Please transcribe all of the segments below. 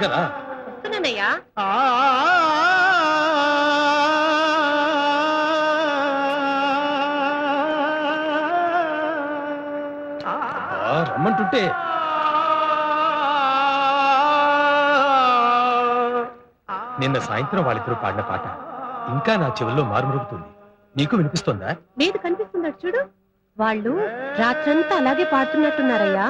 కదా వస్తున్నానయ్యా. రమ్మంటుంటే నిన్న సాయంత్రం వాళ్ళిద్దరూ పాడిన పాట ఇంకా నా చెవుల్లో మారుమరుగుతుంది. నీకు వినిపిస్తోందా? లేదు, కనిపిస్తున్నాడు చూడు. వాళ్ళు రాత్రంతా అలాగే పాడుతున్నట్టున్నారయ్యా.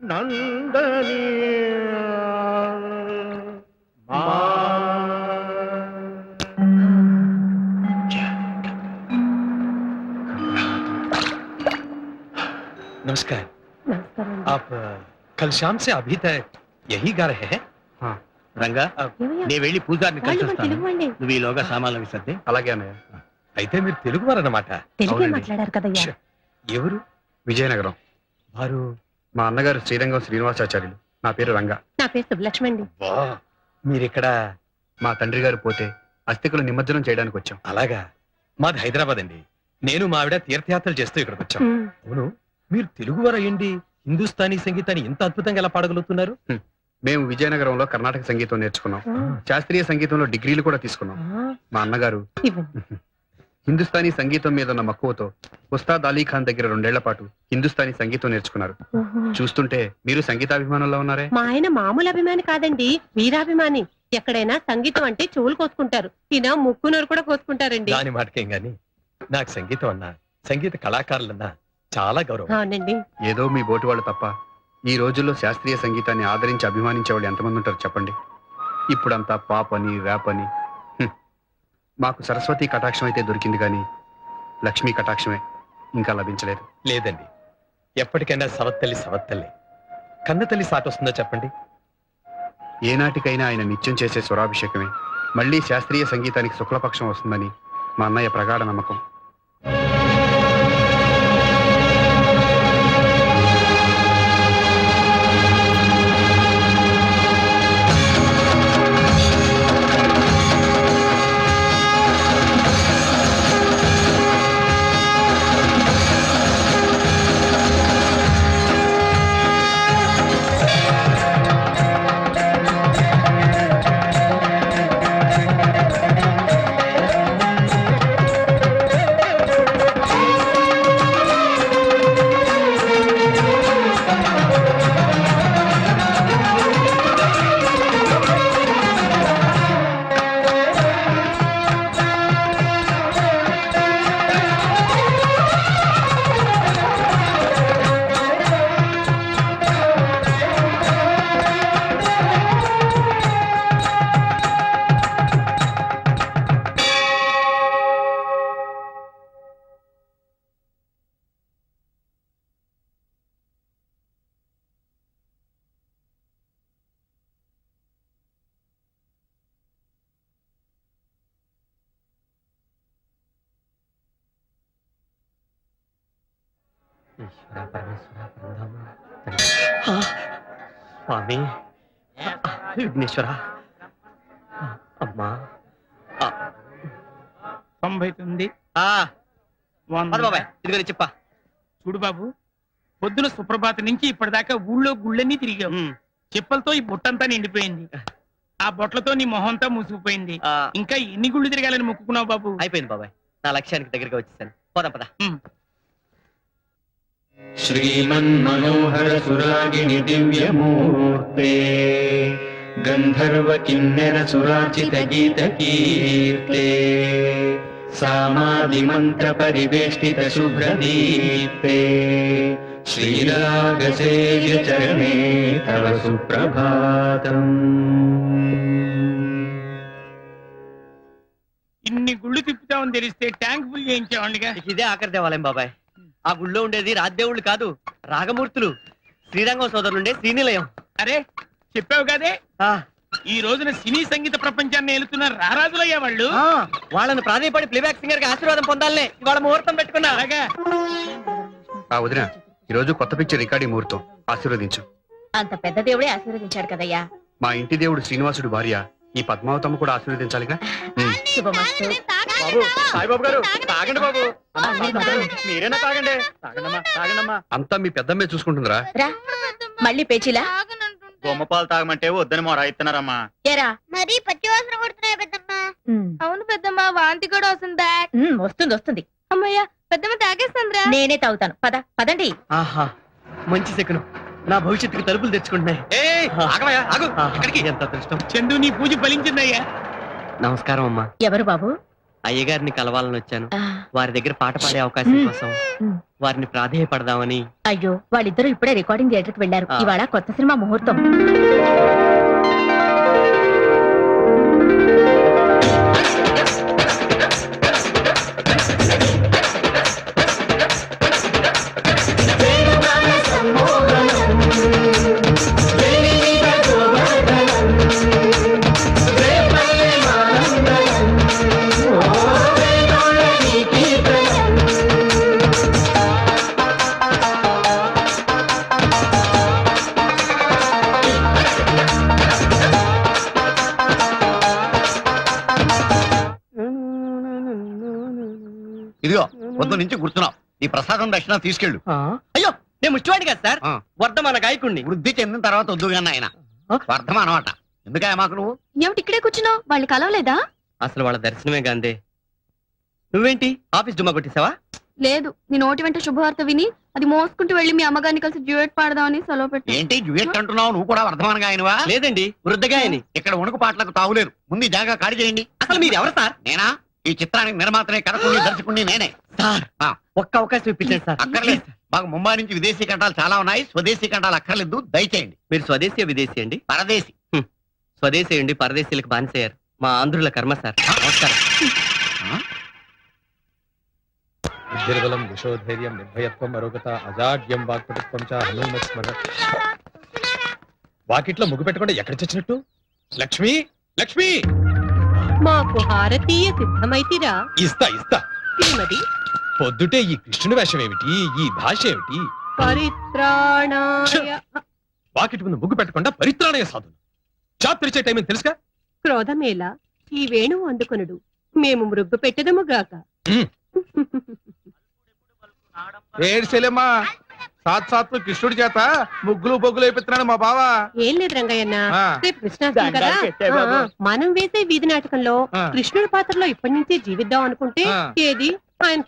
నందని नमस्कार। आप कल शाम से अभी तक यही गा रहे हैं? हाँ రంగా, నీ వెళ్ళి పూజారిని కలిసి వస్తాను. నువ్వు ఈలోగా సామాన్లు విసర్ది. అలాగే అన్నయ్య. అయితే మీరు తెలుగు వారన్నమాట. తెలుగే మాట్లాడారు కదయ్యా. ఎవరు? విజయనగరం వారు మా అన్నగారు శ్రీరంగం శ్రీనివాసాచార్యులు. నా పేరు రంగా. నా పేరు సుబ్బలక్ష్మి అండి. మీరిక్కడ మా తండ్రి గారు పోతే అస్థికులు నిమజ్జనం చేయడానికి వచ్చాం. అలాగా. మాది హైదరాబాద్ అండి. నేను మా ఆవిడ తీర్థయాత్రలు చేస్తూ ఇక్కడికి వచ్చాం. అవును, మీరు తెలుగు వారు అయ్యండి హిందుస్థానీ సంగీతాన్ని ఇంత అద్భుతంగా ఎలా పాడగలుగుతున్నారు? మేము విజయనగరంలో కర్ణాటక సంగీతం నేర్చుకున్నాం. శాస్త్రీయ సంగీతంలో డిగ్రీలు కూడా తీసుకున్నాం. మా అన్నగారు హిందుస్థానీ సంగీతం మీద ఉన్న మక్కువతో ఉస్తాద్ అలీ ఖాన్ దగ్గర 2 ఏళ్ల పాటు హిందుస్థానీ సంగీతం నేర్చుకున్నారు. చూస్తుంటే మీరు సంగీతాభిమానంలో ఉన్నారే. మా ఆయన మామూలు అభిమాని కాదండి, వీరాభిమాని. ఎక్కడైనా సంగీతం అంటే చెవులు కోసుకుంటారు. ఈయన ముక్కునోరు కూడా కోసుకుంటారండి. దాని మాటకేం గాని నాకు సంగీతం అన్నా సంగీత కళాకారులన్నా చాలా గౌరవం. అవునండి. ఏదో మీ బోటి వాళ్ళు తప్ప ఈ రోజుల్లో శాస్త్రీయ సంగీతాన్ని ఆదరించి అభిమానించే వాళ్ళు ఎంతమంది ఉంటారు చెప్పండి. ఇప్పుడంతా పాప్ అని ర్యాప్ అని. మాకు సరస్వతి కటాక్షం అయితే దొరికింది కానీ లక్ష్మీ కటాక్షమే ఇంకా లభించలేదు. లేదండి, ఎప్పటికైనా సవత్తల్లి సవత్తల్లి. కన్న తల్లి సాటి వస్తుందో చెప్పండి. ఏనాటికైనా ఆయన నిత్యం చేసే స్వరాభిషేకమే మళ్లీ శాస్త్రీయ సంగీతానికి శుక్లపక్షం వస్తుందని మా అన్నయ్య ప్రగాఢ నమ్మకం. ఈశ్వర పరమేశ్వర పరంధామ స్వామి విఘ్నేశ్వర అమ్మా 99 ఇదిగో చెప్పా. చూడు బాబు, పొద్దున సుప్రభాత నుంచి ఇప్పటిదాకా ఊళ్ళో గుళ్ళన్నీ తిరిగావు. చెప్పలతో ఈ బుట్టంతా నిండిపోయింది. ఆ బొట్లతో నీ మొహంతా మూసుకుపోయింది. ఇంకా ఎన్ని గుళ్ళు తిరగాలని మొక్కుకున్నావు బాబు? అయిపోయింది బాబాయ్, నా లక్ష్యానికి దగ్గరగా వచ్చేసాను. పోదాం పద. శ్రీమన్మనోహర సురాగిణి దివ్యమూర్తే గంధర్వ కిన్నెర సురాచిత గీత కీర్తే సామాదిమంత్ర పరివేష్టిత శుభ్రదీప్తే శ్రీరాగసేవ్య చరణే తవ సుప్రభాతం. ఇన్ని గుళ్ళు తిప్పుతామని తెలిస్తే ట్యాంక్ ఫుల్ చేయించామండిగా. ఇదే ఆఖరి దేవాలయం బాబాయ్. ఆ గుళ్ళో ఉండేది రాజదేవుళ్ళు కాదు, రాగమూర్తులు. శ్రీరంగం సోదరులుండే శ్రీనిలయం. అరే చెప్పావు కదే, ఆ, ఈ రోజున సినీ సంగీత ప్రపంచాన్ని ఏలుతున్న రారాజులయ్యా వాళ్ళు. ఆ, వాళ్ళని ప్రాధాన్యపడి ప్లేబ్యాక్ సింగర్ గా ఆశీర్వాదం పొందాలనే ఇవాళ ముహూర్తం పెట్టుకున్నా. అలాగా ఆ వదిన, ఈ రోజు కొత్త పిక్చర్ రికార్డింగ్ ముహూర్తం, ఆశీర్వదించు. అంత పెద్ద దేవుడే ఆశీర్వదించాడు కదయ్యా. మా ఇంటి దేవుడు శ్రీనివాసుడు భార్య ఈ పద్మావతమ్మ కూడా ఆశీర్వదించాలిగా. శుభమస్తు. బాబు, సాయిబాబు గారు తాగండి బాబు. అన్నీ మొదలు. మీరేనా తాగండి. తాగండమ్మా, తాగండమ్మా. అంతా మీ పెద్దమ్మే చూసుకుంటుందిరా. రా మళ్ళీ పేచీలా బొమ్మపాలు తాగమంటే వద్దని మొర ఇస్తున్నారమ్మా. ఏరా మరి పచ్చి వాసన కొడుతున్నాయి పెద్దమ్మ. ఉమ్, అవును పెద్దమ్మ, వాంతి కూడా వస్తుందా? వస్తుంది వస్తుంది. అమ్మయ్య, పెద్దమ్మ తాగేస్తుందిరా. నేనే తాగుతాను. పదండి. ఆహా, మంచి శకునం. నా భవిష్యత్తుకు తలుపులు తెచ్చుకుంటున్నాయి. ఆగవయ్యా, ఆగు. ఎక్కడికి? ఎంత అదృష్టం. చందు, నీ పూజ ఫలించిందయ్యా. నమస్కారం అమ్మా. ఎవరు బాబు? అయ్యగారిని కలవాలని వచ్చాను. ఆ, వారి దగ్గర పాట పాడే అవకాశం మ్. కోసం మ్. వారిని ప్రాధేయపడదామని. అయ్యో, వాళ్ళిద్దరూ ఇప్పుడే రికార్డింగ్ థియేటర్ కి వెళ్లారు. ఆ. ఇవాళ కొత్త సినిమా ముహూర్తం. ఇదిగో పొద్దు నుంచి కూర్చున్నావు, ఈ ప్రసాదం దక్షిణ తీసుకెళ్ళు. ఆ? అయ్యో, నేను ముష్టివాడిని కదా సార్, ఆ. వర్ధమాన గాయకుణ్ణి. వృద్ధి చెందిన తర్వాత వద్దుగాన్న ఆయన ఆ? వర్ధమా అనమాట. ఎందుకయ్యా మాకు నువ్వు? ఏమిటి ఇక్కడే కూర్చున్నావు? వాళ్ళు కలవలేదా? అసలు వాళ్ళ దర్శనమే గాందే. నువ్వేంటి ఆఫీస్ డుమ్మా కొట్టేసావా? లేదు, నీ నోటి వెంట శుభవార్త విని అది మోసుకుంటూ వెళ్ళి మీ అమ్మగారిని కలిసి డ్యూయట్ పాడదామని సెలవు పెట్టి. ఏంటి డ్యూయట్ అంటున్నావు? నువ్వు కూడా వర్ధమానగా ఆయనవా? లేదండి, వృద్ధగాయని. ఇక్కడ వణుకు పాటలకు తావులేదు. ముందు ఈ జాగా ఖాళీ చేయండి. అసలు మీరు ఎవరు సార్? నేనా? ఈ చిత్రానికి నిర్మాతనే, కథకుని, దర్శకుని నేనే. సార్, ఆ. ఒక్క అవకాశం ఇప్పించండి సార్. అక్కర్లేదు. మాకు ముంబై నుంచి విదేశీ కంఠాలు చాలా ఉన్నాయి. స్వదేశీ కంఠాలు అక్కర్లేదు, దయచేయండి. మీరు స్వదేశీ విదేశీ అండి? పరదేశీ. స్వదేశీ అండి, పరదేశీలకు బానిసయ్యారు. మా ఆంధ్రుల కర్మ సార్. నమస్కారం. బుద్ధిర్బలం యశోధైర్యం నిర్భయత్వం అరోగత అజాడ్యం వాక్పటుత్వం చ హనుమస్మర. వాకిట్లో ముగ్గు పెట్టకుండా ఎక్కడ చచ్చినట్టు? లక్ష్మి, లక్ష్మి! మాకు హారతీయ సిద్ధమైతిరా. ఇస్తా ఇస్తా. ఏమది? పొద్దుటే ఈ కృష్ణుడి వేషం ఏమిటి? ఈ భాష ఏమిటి? పరిత్రాణాయ. వాకిటి ముందు ముగ్గు పెట్టకుండా పరిత్రాణయ సాధులు. చాప్ తెరిచే టైం అని తెలుసుగా? క్రోధమేలా ఈ వేణువు అందుకొనుడు, మేము మృగ్గు పెట్టదము గాక. ఏడ్చెలేమ్మా, సాక్షాత్తు కృష్ణుడి చేత ముగ్గులు బొగ్గులు వేపిస్తున్నాడు మా బావ. ఏం లేదు రంగయ్యన్న, ఆ. రేపు కృష్ణాష్టమి కదా. దండాలు పెట్టే బాబు. మనం వేసే వీధి నాటకంలో ఆ. కృష్ణుడి పాత్రలో ఇప్పటి నుంచే జీవిద్దాం అనుకుంటే ఆ. ఏది ఆయన